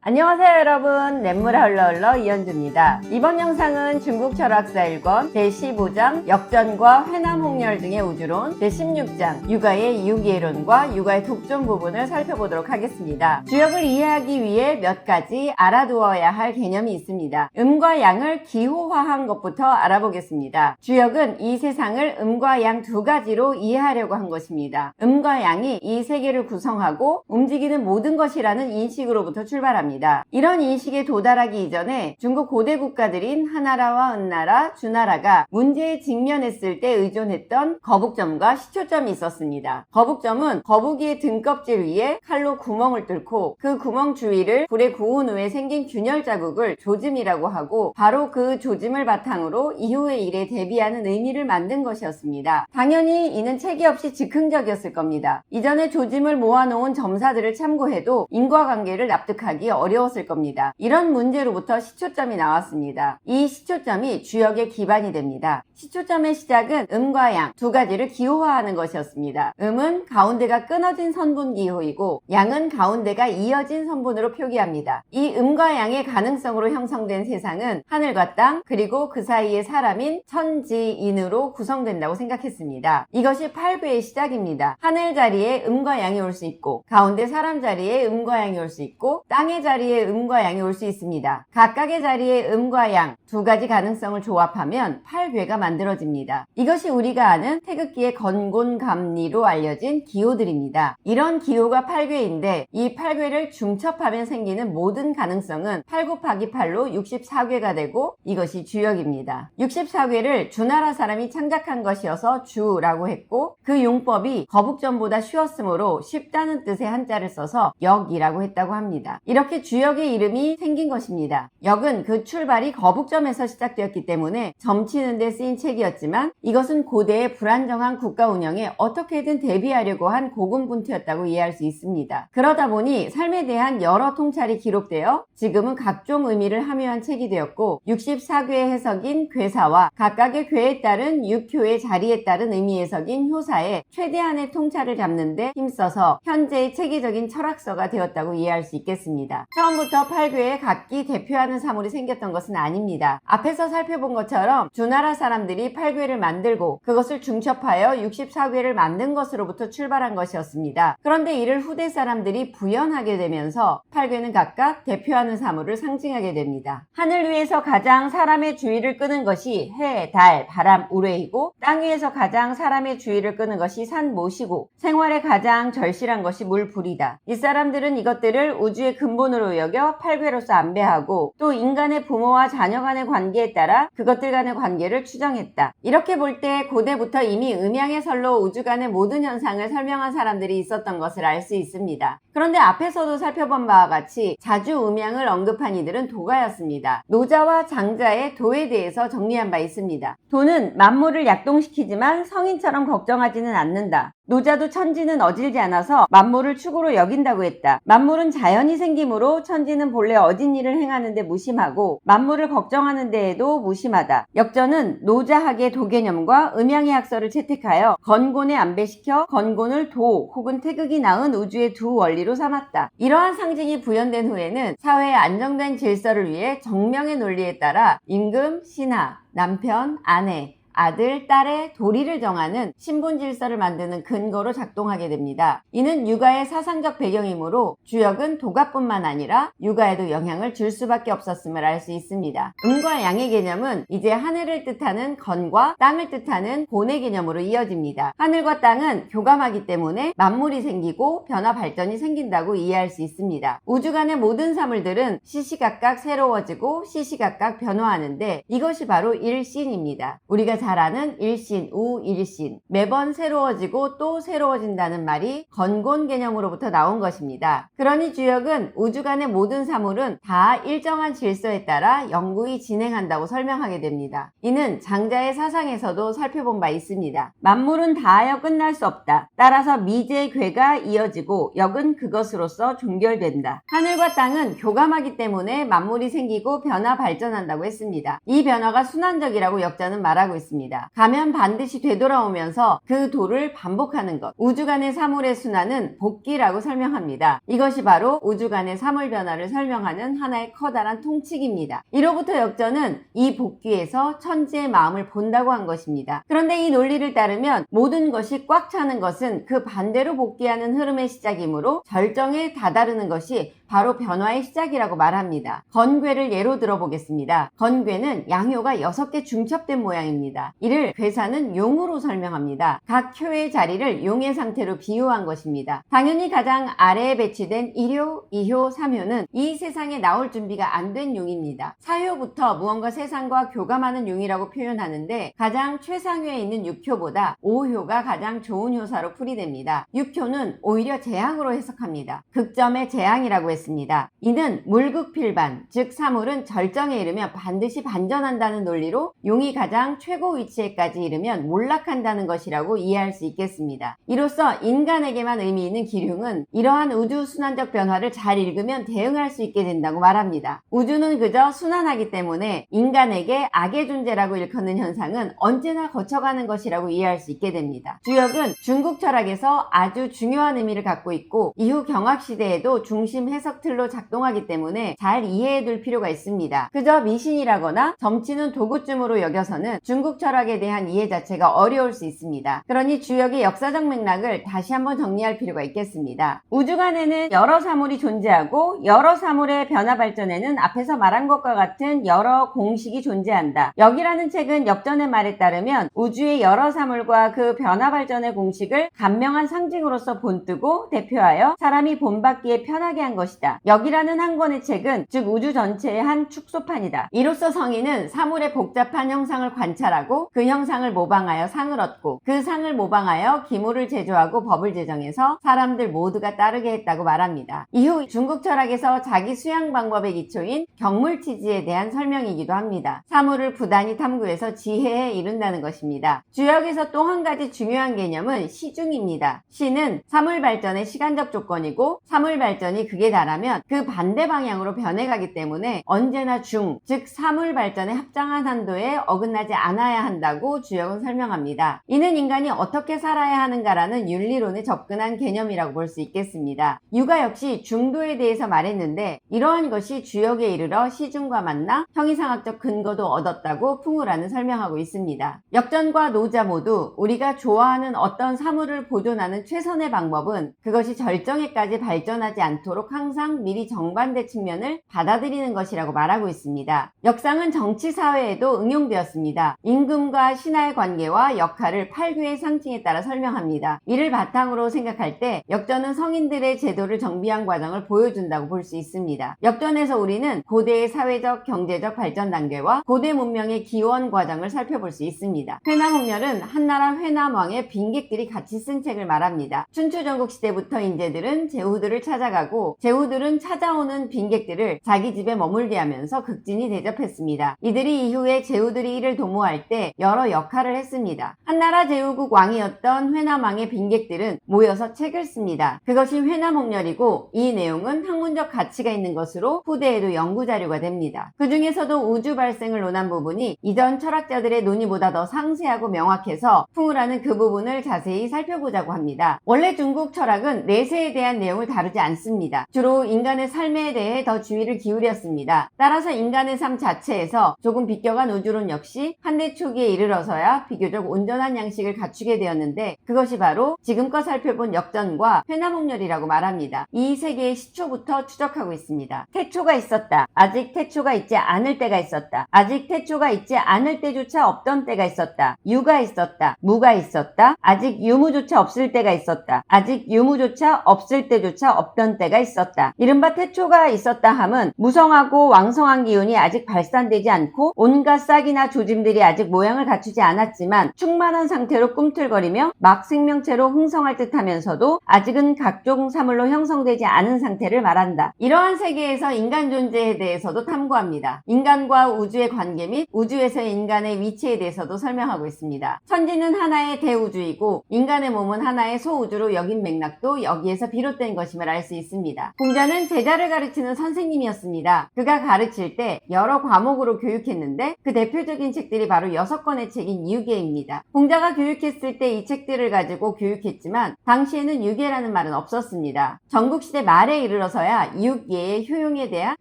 안녕하세요 여러분, 냇물 흘러흘러 이현주입니다. 이번 영상은 중국 철학사 1권 제15장 역전과 회남홍렬 등의 우주론, 제16장 육아의 유기론과 육아의 독존 부분을 살펴보도록 하겠습니다. 주역을 이해하기 위해 몇 가지 알아두어야 할 개념이 있습니다. 음과 양을 기호화한 것부터 알아보겠습니다. 주역은 이 세상을 음과 양 두 가지로 이해하려고 한 것입니다. 음과 양이 이 세계를 구성하고 움직이는 모든 것이라는 인식으로부터 출발합니다. 이런 인식에 도달하기 이전에 중국 고대 국가들인 하나라와 은나라, 주나라가 문제에 직면했을 때 의존했던 거북점과 시초점이 있었습니다. 거북점은 거북이의 등껍질 위에 칼로 구멍을 뚫고 그 구멍 주위를 불에 구운 후에 생긴 균열 자국을 조짐이라고 하고, 바로 그 조짐을 바탕으로 이후의 일에 대비하는 의미를 만든 것이었습니다. 당연히 이는 체계 없이 즉흥적이었을 겁니다. 이전에 조짐을 모아놓은 점사들을 참고해도 인과관계를 납득하기 어려웠을 겁니다. 이런 문제로부터 시초점이 나왔습니다. 이 시초점이 주역의 기반이 됩니다. 시초점의 시작은 음과 양 두 가지를 기호화하는 것이었습니다. 음은 가운데가 끊어진 선분 기호이고, 양은 가운데가 이어진 선분으로 표기합니다. 이 음과 양의 가능성으로 형성된 세상은 하늘과 땅, 그리고 그 사이에 사람인 천지인으로 구성된다고 생각했습니다. 이것이 8괴의 시작입니다. 하늘 자리에 음과 양이 올 수 있고, 가운데 사람 자리에 음과 양이 올 수 있고, 땅의 자리에 음과 양이 올 수 있습니다. 각각의 자리에 음과 양 두 가지 가능성을 조합하면 8괴가 만들어집니다. 이것이 우리가 아는 태극기의 건곤감리로 알려진 기호들입니다. 이런 기호가 8괴인데 이 8괴를 중첩하면 생기는 모든 가능성은 8 곱하기 8로 64괴가 되고, 이것이 주역입니다. 64괴를 주나라 사람이 창작한 것이어서 주라고 했고, 그 용법이 거북점보다 쉬웠으므로 쉽다는 뜻의 한자를 써서 역이라고 했다고 합니다. 이렇게 주역의 이름이 생긴 것입니다. 역은 그 출발이 거북점에서 시작되었기 때문에 점치는 데 쓰인 책이었지만, 이것은 고대의 불안정한 국가 운영에 어떻게든 대비하려고 한 고군분투였다고 이해할 수 있습니다. 그러다 보니 삶에 대한 여러 통찰이 기록되어 지금은 각종 의미를 함유한 책이 되었고, 64괴의 해석인 괴사와 각각의 괴에 따른 육효의 자리에 따른 의미 해석인 효사에 최대한의 통찰을 잡는 데 힘써서 현재의 체계적인 철학서가 되었다고 이해할 수 있겠습니다. 처음부터 8괴에 각기 대표하는 사물이 생겼던 것은 아닙니다. 앞에서 살펴본 것처럼 주나라 사람들이 8괴를 만들고 그것을 중첩하여 64괴를 만든 것으로부터 출발한 것이었습니다. 그런데 이를 후대 사람들이 부연하게 되면서 8괴는 각각 대표하는 사물을 상징하게 됩니다. 하늘 위에서 가장 사람의 주의를 끄는 것이 해, 달, 바람, 우레이고, 땅 위에서 가장 사람의 주의를 끄는 것이 산, 못이고, 생활에 가장 절실한 것이 물, 불이다. 이 사람들은 이것들을 우주의 근본으로 여겨 8괴로서 안배하고, 또 인간의 부모와 자녀 간의 관계에 따라 그것들 간의 관계를 추정했다. 이렇게 볼 때 고대부터 이미 음양의 설로 우주 간의 모든 현상을 설명한 사람들이 있었던 것을 알 수 있습니다. 그런데 앞에서도 살펴본 바와 같이 자주 음양을 언급한 이들은 도가였습니다. 노자와 장자의 도에 대해서 정리한 바 있습니다. 도는 만물을 약동시키지만 성인처럼 걱정하지는 않는다. 노자도 천지는 어질지 않아서 만물을 축으로 여긴다고 했다. 만물은 자연이 생기므로 천지는 본래 어진 일을 행하는데 무심하고 만물을 걱정하는 데에도 무심하다. 역전은 노자학의 도개념과 음양의 학설을 채택하여 건곤에 안배시켜 건곤을 도 혹은 태극이 낳은 우주의 두 원리로 삼았다. 이러한 상징이 부연된 후에는 사회의 안정된 질서를 위해 정명의 논리에 따라 임금, 신하, 남편, 아내, 아들, 딸의 도리를 정하는 신분 질서를 만드는 근거로 작동하게 됩니다. 이는 육아의 사상적 배경이므로 주역은 도가뿐만 아니라 육아에도 영향을 줄 수밖에 없었음을 알 수 있습니다. 음과 양의 개념은 이제 하늘을 뜻하는 건과 땅을 뜻하는 곤의 개념으로 이어집니다. 하늘과 땅은 교감하기 때문에 만물이 생기고 변화 발전이 생긴다고 이해할 수 있습니다. 우주간의 모든 사물들은 시시각각 새로워지고 시시각각 변화하는데, 이것이 바로 일신입니다. 우리가 잘 아는 일신, 우일신, 매번 새로워지고 또 새로워진다는 말이 건곤 개념으로부터 나온 것입니다. 그러니 주역은 우주간의 모든 사물은 다 일정한 질서에 따라 영구히 진행한다고 설명하게 됩니다. 이는 장자의 사상에서도 살펴본 바 있습니다. 만물은 다하여 끝날 수 없다. 따라서 미제의 괴가 이어지고 역은 그것으로서 종결된다. 하늘과 땅은 교감하기 때문에 만물이 생기고 변화 발전한다고 했습니다. 이 변화가 순환적이라고 역자는 말하고 있습니다. 있습니다. 가면 반드시 되돌아오면서 그 도를 반복하는 것. 우주간의 사물의 순환은 복기라고 설명합니다. 이것이 바로 우주간의 사물 변화를 설명하는 하나의 커다란 통칙입니다. 이로부터 역전은 이 복귀에서 천지의 마음을 본다고 한 것입니다. 그런데 이 논리를 따르면 모든 것이 꽉 차는 것은 그 반대로 복귀하는 흐름의 시작이므로 절정에 다다르는 것이 바로 변화의 시작이라고 말합니다. 건괴를 예로 들어보겠습니다. 건괴는 양효가 6개 중첩된 모양입니다. 이를 괴사는 용으로 설명합니다. 각 효의 자리를 용의 상태로 비유한 것입니다. 당연히 가장 아래에 배치된 1효, 2효, 3효는 이 세상에 나올 준비가 안 된 용입니다. 4효부터 무언가 세상과 교감하는 용이라고 표현하는데 가장 최상위에 있는 6효보다 5효가 가장 좋은 효사로 풀이됩니다. 6효는 오히려 재앙으로 해석합니다. 극점의 재앙이라고 했습니다. 이는 물극필반, 즉 사물은 절정에 이르면 반드시 반전한다는 논리로 용이 가장 최고 위치에까지 이르면 몰락한다는 것이라고 이해할 수 있겠습니다. 이로써 인간에게만 의미 있는 기륭은 이러한 우주 순환적 변화를 잘 읽으면 대응할 수 있게 된다고 말합니다. 우주는 그저 순환하기 때문에 인간에게 악의 존재라고 일컫는 현상은 언제나 거쳐가는 것이라고 이해할 수 있게 됩니다. 주역은 중국 철학에서 아주 중요한 의미를 갖고 있고 이후 경학시대에도 중심 해석 틀로 작동하기 때문에 잘 이해해둘 필요가 있습니다. 그저 미신이라거나 점치는 도구쯤으로 여겨서는 중국 철학에 대한 이해 자체가 어려울 수 있습니다. 그러니 주역의 역사적 맥락을 다시 한번 정리할 필요가 있겠습니다. 우주간에는 여러 사물이 존재하고 여러 사물의 변화 발전에는 앞에서 말한 것과 같은 여러 공식이 존재한다. 여기라는 책은 역전의 말에 따르면 우주의 여러 사물과 그 변화 발전의 공식을 간명한 상징으로서 본뜨고 대표하여 사람이 본받기에 편하게 한 것이다. 여기라는 한 권의 책은 즉 우주 전체의 한 축소판이다. 이로써 성인은 사물의 복잡한 형상을 관찰하고 그 형상을 모방하여 상을 얻고 그 상을 모방하여 기물을 제조하고 법을 제정해서 사람들 모두가 따르게 했다고 말합니다. 이후 중국 철학에서 자기 수양 방법의 기초인 경물치지에 대한 설명이기도 합니다. 사물을 부단히 탐구해서 지혜에 이른다는 것입니다. 주역에서 또 한 가지 중요한 개념은 시중입니다. 시는 사물 발전의 시간적 조건이고 사물 발전이 극에 달하면 그 반대 방향으로 변해가기 때문에 언제나 중, 즉 사물 발전에 합당한 한도에 어긋나지 않아야 한다고 주역은 설명합니다. 이는 인간이 어떻게 살아야 하는가라는 윤리론에 접근한 개념이라고 볼 수 있겠습니다. 유가 역시 중도에 대해서 말했는데 이러한 것이 주역에 이르러 시중과 만나 형이상학적 근거도 얻었다고 풍우라는 설명하고 있습니다. 역전과 노자 모두 우리가 좋아하는 어떤 사물을 보존하는 최선의 방법은 그것이 절정에까지 발전하지 않도록 항상 미리 정반대 측면을 받아들이는 것이라고 말하고 있습니다. 역상은 정치 사회에도 응용되었습니다. 임금과 신하의 관계와 역할을 8규의 상징에 따라 설명합니다. 이를 바탕으로 생각할 때 역전은 성인들의 제도를 정비한 과정을 보여준다고 볼 수 있습니다. 역전에서 우리는 고대의 사회적, 경제적 발전 단계와 고대 문명의 기원 과정을 살펴볼 수 있습니다. 회남홍렬은 한나라 회남왕의 빈객들이 같이 쓴 책을 말합니다. 춘추전국 시대부터 인재들은 제후들을 찾아가고 제후들은 찾아오는 빈객들을 자기 집에 머물게 하면서 극진히 대접했습니다. 이들이 이후에 제후들이 이를 도모할 때 여러 역할을 했습니다. 한나라 제후국 왕이었던 회남왕의 빈객들은 모여서 책을 씁니다. 그것이 회남홍렬이고 이 내용은 학문적 가치가 있는 것으로 후대에도 연구자료가 됩니다. 그 중에서도 우주 발생을 논한 부분이 이전 철학자들의 논의보다 더 상세하고 명확해서 풍우라는 그 부분을 자세히 살펴보자고 합니다. 원래 중국 철학은 내세에 대한 내용을 다루지 않습니다. 주로 인간의 삶에 대해 더 주의를 기울였습니다. 따라서 인간의 삶 자체에서 조금 비껴간 우주론 역시 한대 초기에 이르러서야 비교적 온전한 양식을 갖추게 되었는데 그것이 바로 지금껏 살펴본 역전과 회남홍렬이라고 말합니다. 이 세계의 시초부터 추적하고 있습니다. 태초가 있었다. 아직 태초가 있지 않을 때가 있었다. 아직 태초가 있지 않을 때조차 없던 때가 있었다. 유가 있었다. 무가 있었다. 아직 유무조차 없을 때가 있었다. 아직 유무조차 없을 때조차 없던 때가 있었다. 이른바 태초가 있었다 함은 무성하고 왕성한 기운이 아직 발산되지 않고 온갖 싹이나 조짐들이 아직 모양을 갖추지 않았지만 충만한 상태로 꿈틀거리며 막 생명체로 흥성할 듯 하면서도 아직은 각종 사물로 형성되지 않은 상태를 말한다. 이러한 세계에서 인간 존재에 대해서도 탐구합니다. 인간과 우주의 관계 및 우주에서의 인간의 위치에 대해서도 설명하고 있습니다. 천지는 하나의 대우주이고 인간의 몸은 하나의 소우주로 여긴 맥락도 여기에서 비롯된 것임을 알 수 있습니다. 공자는 제자를 가르치는 선생님이었습니다. 그가 가르칠 때 여러 과목으로 교육했는데 그 대표적인 책들이 바로 6권의 책인 유계입니다. 공자가 교육했을 때 이 책들을 가지고 교육했지만 당시에는 유계라는 말은 없었습니다. 전국시대 말에 이르러서야 육예의 효용에 대한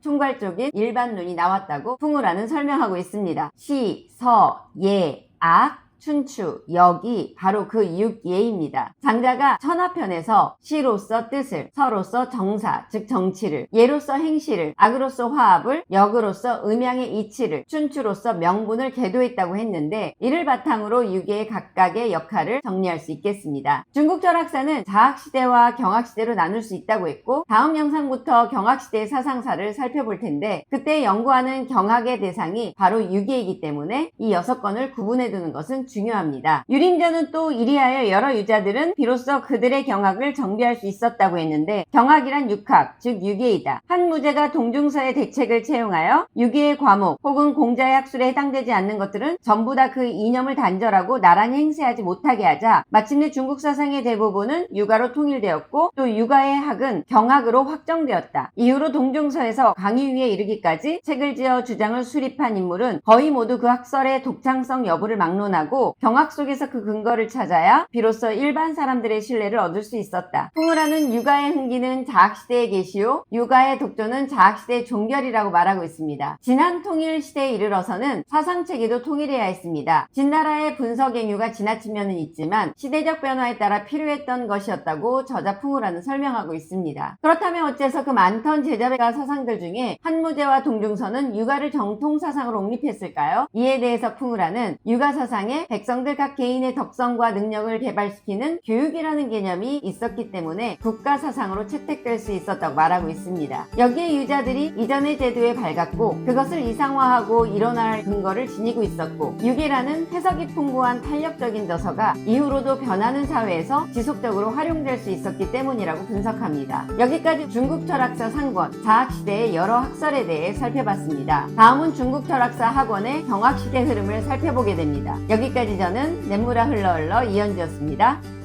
총괄적인 일반론이 나왔다고 풍우라는 설명하고 있습니다. 시, 서, 예, 악, 춘추, 역이 바로 그 육예입니다. 장자가 천하편에서 시로서 뜻을, 서로서 정사, 즉 정치를, 예로서 행시를, 악으로서 화합을, 역으로서 음양의 이치를, 춘추로서 명분을 계도했다고 했는데 이를 바탕으로 육예의 각각의 역할을 정리할 수 있겠습니다. 중국 철학사는 자학시대와 경학시대로 나눌 수 있다고 했고 다음 영상부터 경학시대의 사상사를 살펴볼 텐데 그때 연구하는 경학의 대상이 바로 육예이기 때문에 이 6건을 구분해 두는 것은 중요합니다. 유림전은 또 이리하여 여러 유자들은 비로소 그들의 경학을 정비할 수 있었다고 했는데 경학이란 육학, 즉 유계이다. 한 무제가 동중서의 대책을 채용하여 유계의 과목 혹은 공자의 학술에 해당되지 않는 것들은 전부 다 그 이념을 단절하고 나란히 행세하지 못하게 하자 마침내 중국 사상의 대부분은 유가로 통일되었고 또 유가의 학은 경학으로 확정되었다. 이후로 동중서에서 강의위에 이르기까지 책을 지어 주장을 수립한 인물은 거의 모두 그 학설의 독창성 여부를 막론하고 경학 속에서 그 근거를 찾아야 비로소 일반 사람들의 신뢰를 얻을 수 있었다. 풍우라는 유가의 흥기는 자학시대의 계시요 유가의 독조는 자학시대의 종결이라고 말하고 있습니다. 진한 통일 시대에 이르러서는 사상체계도 통일해야 했습니다. 진나라의 분서갱유가 지나치면은 있지만 시대적 변화에 따라 필요했던 것이었다고 저자 풍우라는 설명하고 있습니다. 그렇다면 어째서 그 많던 제자배가 사상들 중에 한무제와 동중서는 유가를 정통사상으로 옹립했을까요? 이에 대해서 풍우라는 유가 사상에 백성들 각 개인의 덕성과 능력을 개발시키는 교육이라는 개념이 있었기 때문에 국가사상으로 채택될 수 있었다고 말하고 있습니다. 여기에 유자들이 이전의 제도에 발갔고 그것을 이상화하고 일어날 근거를 지니고 있었고 유계라는 해석이 풍부한 탄력적인 저서가 이후로도 변하는 사회에서 지속적으로 활용될 수 있었기 때문이라고 분석합니다. 여기까지 중국 철학사 상권, 자학시대의 여러 학설에 대해 살펴봤습니다. 다음은 중국 철학사 학원의 경학시대 흐름을 살펴보게 됩니다. 여기까지 저는 냇물아 흘러 흘러 이현주였습니다.